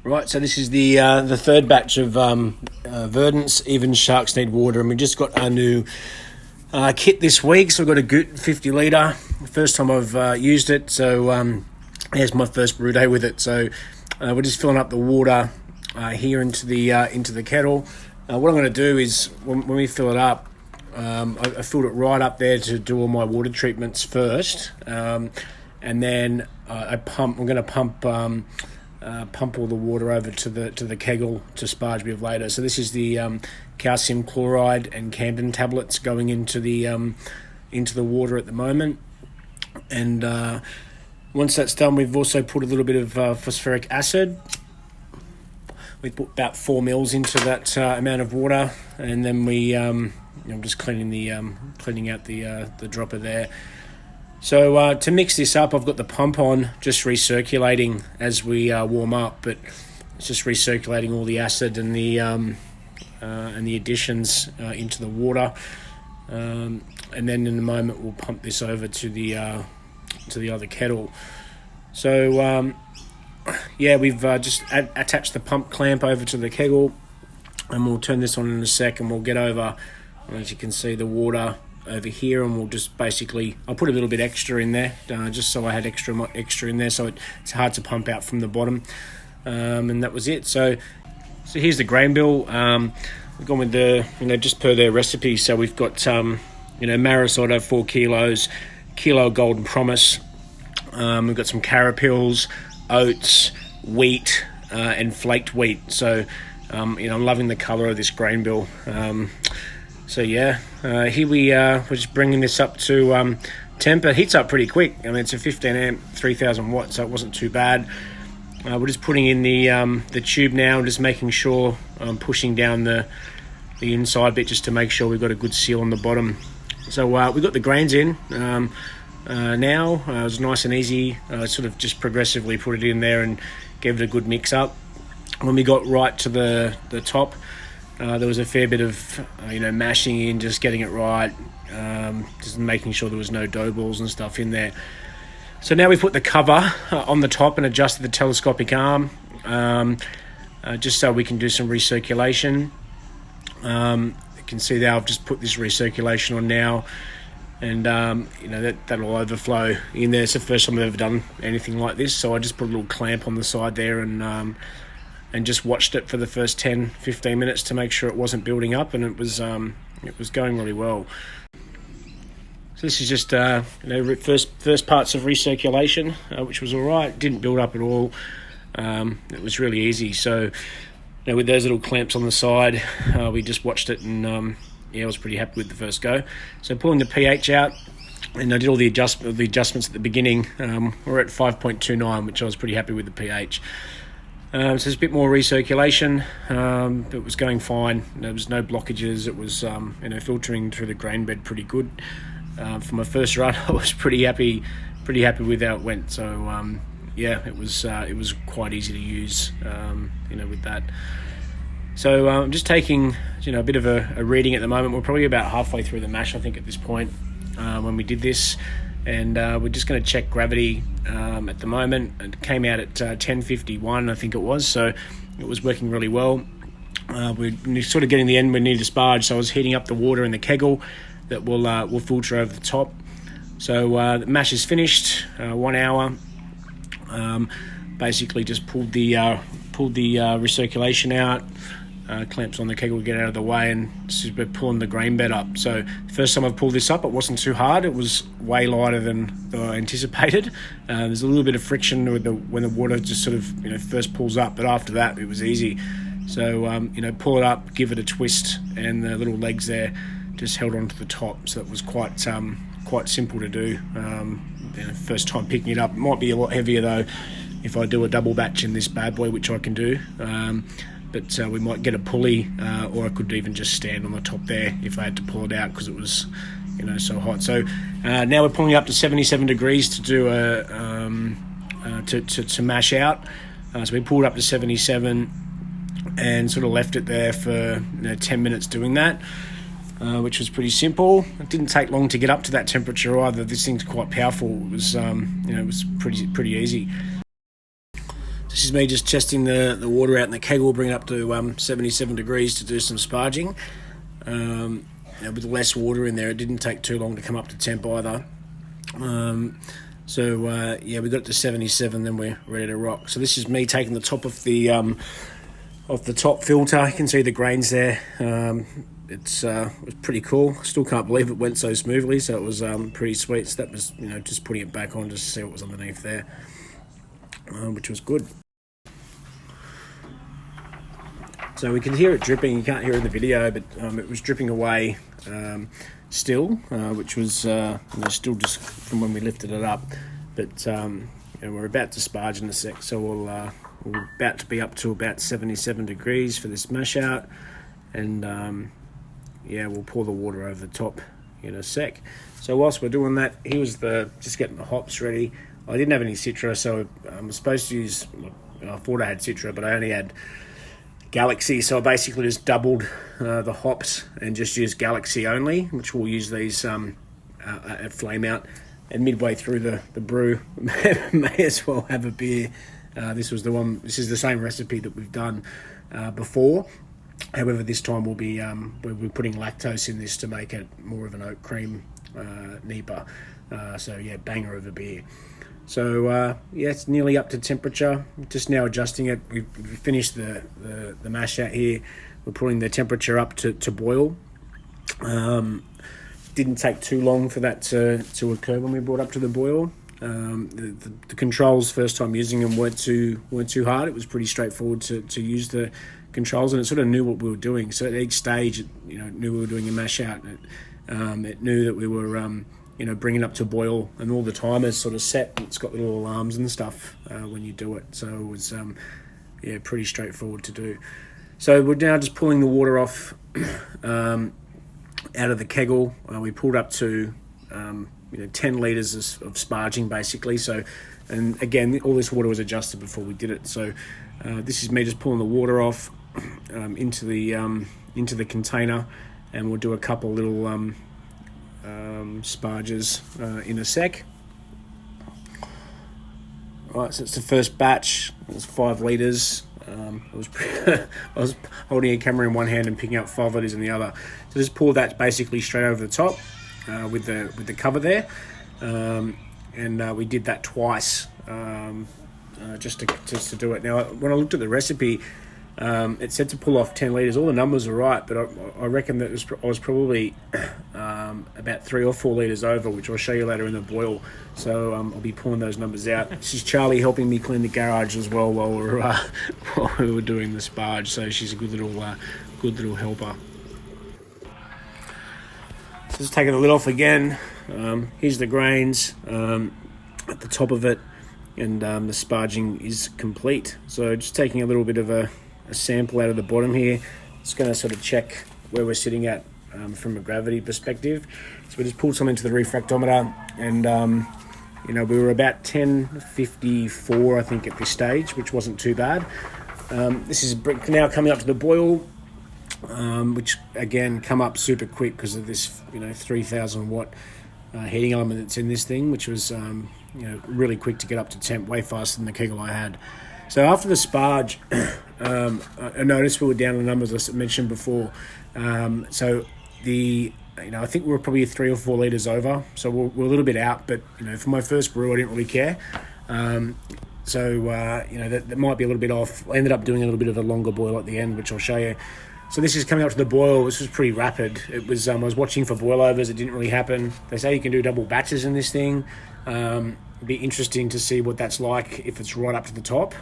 Right, so this is the third batch of Verdant's Even Sharks Need Water, and we just got our new kit this week. So we've got a Guten 50 litre. First time I've used it, so here's my first brew day with it. So we're just filling up the water here into the kettle. What I'm going to do is when we fill it up, I filled it right up there to do all my water treatments first, and then I'm going to pump all the water over to the kegel to sparge with later. So this is the calcium chloride and Camden tablets going into the water at the moment. And once that's done, we've also put a little bit of phosphoric acid. We put about 4 mils into that amount of water, and then I'm just cleaning out the dropper there. So to mix this up, I've got the pump on, just recirculating as we warm up, but it's just recirculating all the acid and the additions into the water, and then in a moment we'll pump this over to the other kettle. So we've just attached the pump clamp over to the kegel, and we'll turn this on in a sec, and we'll get over. As you can see, the water over here, and we'll just I'll put a little bit extra in there, just so I had extra in there, so it's hard to pump out from the bottom, and that was it. So here's the grain bill. We've gone with the just per their recipe. So we've got Marisotto 4 kilos, kilo Golden Promise. We've got some carapils, oats, wheat, and flaked wheat. So I'm loving the colour of this grain bill. Here we're just bringing this up to temp. It heats up pretty quick. I mean, it's a 15 amp, 3000 watts, so it wasn't too bad. We're just putting in the tube now, and just making sure I'm pushing down the inside bit just to make sure we've got a good seal on the bottom. So we've got the grains in now. It was nice and easy. Sort of just progressively put it in there and gave it a good mix up. When we got right to the top, there was a fair bit of mashing in, just getting it right, just making sure there was no dough balls and stuff in there. So now we put the cover on the top and adjusted the telescopic arm, just so we can do some recirculation. You can see there I've just put this recirculation on now, and that'll overflow in there. It's the first time I've ever done anything like this, so I just put a little clamp on the side there and just watched it for the first 10-15 minutes to make sure it wasn't building up, and it was going really well. So this is just first parts of recirculation, which was all right. Didn't build up at all. It was really easy. So with those little clamps on the side, we just watched it, and I was pretty happy with the first go. So pulling the pH out, and I did all the adjustments at the beginning. We're at 5.29, which I was pretty happy with the pH. So there's a bit more recirculation. It was going fine. There was no blockages. It was filtering through the grain bed pretty good. For my first run, I was pretty happy with how it went. So it was quite easy to use. With that. So I'm just taking a bit of a reading at the moment. We're probably about halfway through the mash, I think, at this point when we did this. And we're just going to check gravity at the moment. It came out at 1051, I think it was, so it was working really well. We're sort of getting the end we need to sparge, so I was heating up the water in the kegel that will filter over the top. So the mash is finished, 1 hour. Basically just pulled the recirculation out. Clamps on the kegel to get out of the way, and we're pulling the grain bed up. So first time I've pulled this up, it wasn't too hard. It was way lighter than I anticipated. There's a little bit of friction when the water just sort of first pulls up, but after that it was easy. So pull it up, give it a twist, and the little legs there just held onto the top. So it was quite simple to do. First time picking it up. It might be a lot heavier though if I do a double batch in this bad boy, which I can do. But we might get a pulley, or I could even just stand on the top there if I had to pull it out because it was, so hot. So now we're pulling up to 77 degrees to do to mash out. So we pulled up to 77 and sort of left it there for 10 minutes doing that, which was pretty simple. It didn't take long to get up to that temperature either. This thing's quite powerful. It was, it was pretty easy. This is me just testing the water out in the kegel, bring it up to 77 degrees to do some sparging. With less water in there, it didn't take too long to come up to temp either. Yeah, we got it to 77, then we're ready to rock. So this is me taking the top of the top filter. You can see the grains there. It was pretty cool. Still can't believe it went so smoothly, so it was pretty sweet. So that was, just putting it back on just to see what was underneath there, which was good. So we can hear it dripping. You can't hear it in the video, but it was dripping away still, which was still just from when we lifted it up. But we're about to sparge in a sec, so we're about to be up to about 77 degrees for this mash out, and we'll pour the water over the top in a sec. So whilst we're doing that, he was just getting the hops ready. I didn't have any Citra, so I was supposed to use, I thought I had Citra, but I only had Galaxy, so I basically just doubled the hops and just used Galaxy only, which we'll use these at flame out. And midway through the brew, may as well have a beer. This is the same recipe that we've done before. However, this time we'll be we're putting lactose in this to make it more of an oat cream NEIPA. Banger of a beer. So it's nearly up to temperature. Just now adjusting it. We finished the mash out here. We're putting the temperature up to boil. Didn't take too long for that to occur when we brought up to the boil. The controls, first time using them, weren't too hard. It was pretty straightforward to use the controls, and it sort of knew what we were doing. So at each stage, it knew we were doing a mash out. It knew that we were bringing up to boil, and all the timers sort of set. It's got little alarms and stuff when you do it. So it was pretty straightforward to do. So we're now just pulling the water off out of the kegel. We pulled up to 10 litres of sparging basically. So, and again, all this water was adjusted before we did it. So this is me just pulling the water off into the container, and we'll do a couple little sparges in a sec. Right, so it's the first batch. It's 5 litres. I was holding a camera in one hand and picking up 5 litres in the other. So just pour that basically straight over the top with the cover there, and we did that twice just to do it. Now, when I looked at the recipe, it said to pull off 10 litres. All the numbers are right, but I reckon that I was probably about 3 or 4 litres over, which I'll show you later in the boil. So I'll be pulling those numbers out. This is Charlie helping me clean the garage as well while we were doing the sparge. So she's a good little helper. So just taking the lid off again. Here's the grains at the top of it, and the sparging is complete. So just taking a little bit of a sample out of the bottom here. It's going to sort of check where we're sitting at from a gravity perspective. So we just pulled some into the refractometer, and we were about 1054 I think at this stage, which wasn't too bad. This is now coming up to the boil, which again come up super quick because of this 3000 watt heating element that's in this thing, which was really quick to get up to temp, way faster than the kegel I had. So after the sparge, I noticed we were down the numbers I mentioned before. So I think we were probably 3 or 4 litres over. So we're a little bit out, but for my first brew, I didn't really care. That might be a little bit off. I ended up doing a little bit of a longer boil at the end, which I'll show you. So this is coming up to the boil. This was pretty rapid. It was I was watching for boil overs. It didn't really happen. They say you can do double batches in this thing. It'd be interesting to see what that's like if it's right up to the top.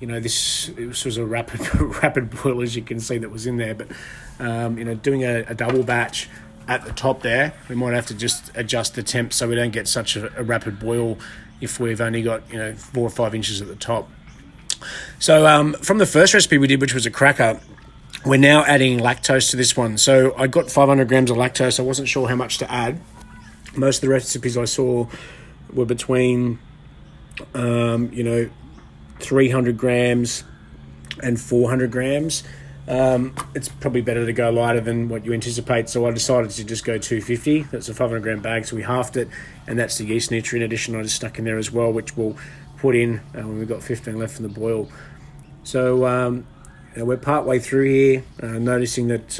This was a rapid boil, as you can see, that was in there. But doing a double batch at the top there, we might have to just adjust the temp so we don't get such a rapid boil if we've only got 4 or 5 inches at the top. So from the first recipe we did, which was a cracker, we're now adding lactose to this one. So I got 500 grams of lactose. I wasn't sure how much to add. Most of the recipes I saw were between 300 grams and 400 grams. It's probably better to go lighter than what you anticipate, so I decided to just go 250. That's a 500 gram bag, so we halved it, and that's the yeast nutrient addition I just stuck in there as well, which we'll put in when we've got 15 left in the boil. So we're part way through here, noticing that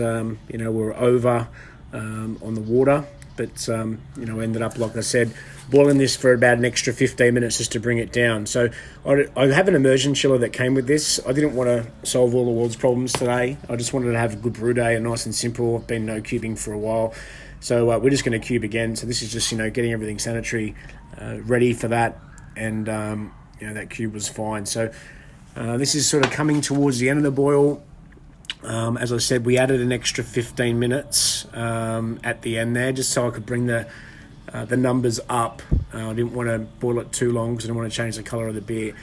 we're over on the water, but ended up, like I said, boiling this for about an extra 15 minutes just to bring it down. So I have an immersion chiller that came with this. I didn't want to solve all the world's problems today. I just wanted to have a good brew day, and nice and simple. I've been no cubing for a while, so we're just going to cube again. So this is just getting everything sanitary ready for that, and that cube was fine. So this is sort of coming towards the end of the boil. As I said, we added an extra 15 minutes at the end there, just so I could bring the numbers up. I didn't want to boil it too long because I didn't want to change the colour of the beer.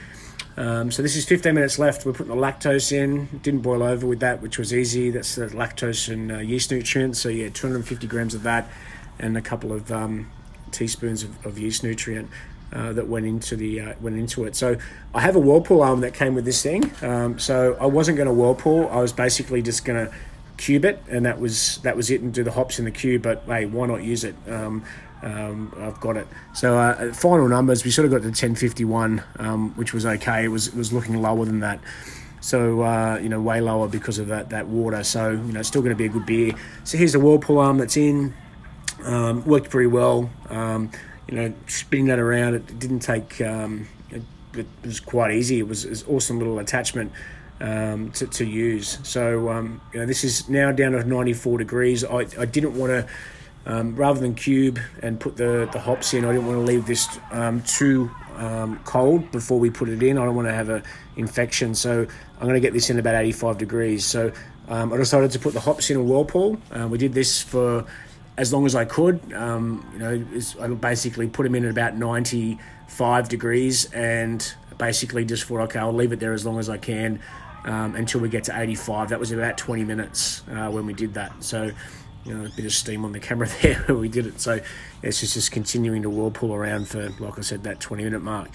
So this is 15 minutes left. We're putting the lactose in. Didn't boil over with that, which was easy. That's the lactose and yeast nutrients. So 250 grams of that, and a couple of teaspoons of yeast nutrient that went into it. So I have a Whirlpool arm that came with this thing. So I wasn't going to Whirlpool. I was basically just going to cube it, and that was it, and do the hops in the cube. But hey, why not use it? I've got it. So final numbers, we sort of got to 1051, which was okay. It was looking lower than that. So way lower because of that water. So it's still going to be a good beer. So here's the Whirlpool arm that's in. Worked pretty well. Spinning that around, it didn't take. It was quite easy. It was an awesome little attachment to use. So this is now down to 94 degrees. I didn't want to. Rather than cube and put the hops in, I didn't want to leave this too cold before we put it in. I don't want to have an infection, so I'm going to get this in about 85 degrees. So I decided to put the hops in a Whirlpool. We did this for as long as I could. I basically put them in at about 95 degrees, and basically just thought, okay, I'll leave it there as long as I can until we get to 85. That was about 20 minutes when we did that. So a bit of steam on the camera there where we did it. So it's just continuing to Whirlpool around for, like I said, that 20-minute mark.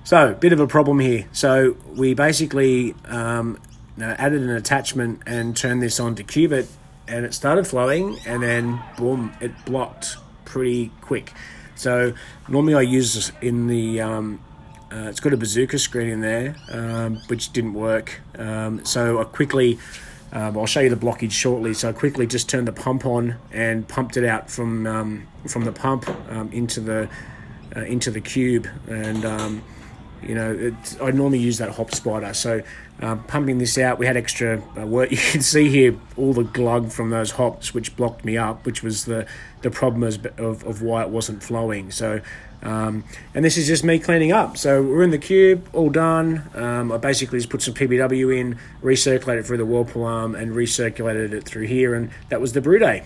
So bit of a problem here. So we basically added an attachment and turned this on to cube it, and it started flowing, and then boom, it blocked pretty quick. So normally I use in the it's got a bazooka screen in there, which didn't work. So I quickly I'll show you the blockage shortly. So I quickly just turned the pump on and pumped it out from the pump into the cube, and I normally use that hop spider. So pumping this out, we had extra work. You can see here all the glug from those hops, which blocked me up, which was the problem of why it wasn't flowing. So and this is just me cleaning up. So we're in the cube, all done. I basically just put some PBW in, recirculated it through the Whirlpool arm, and recirculated it through here, and that was the brew day.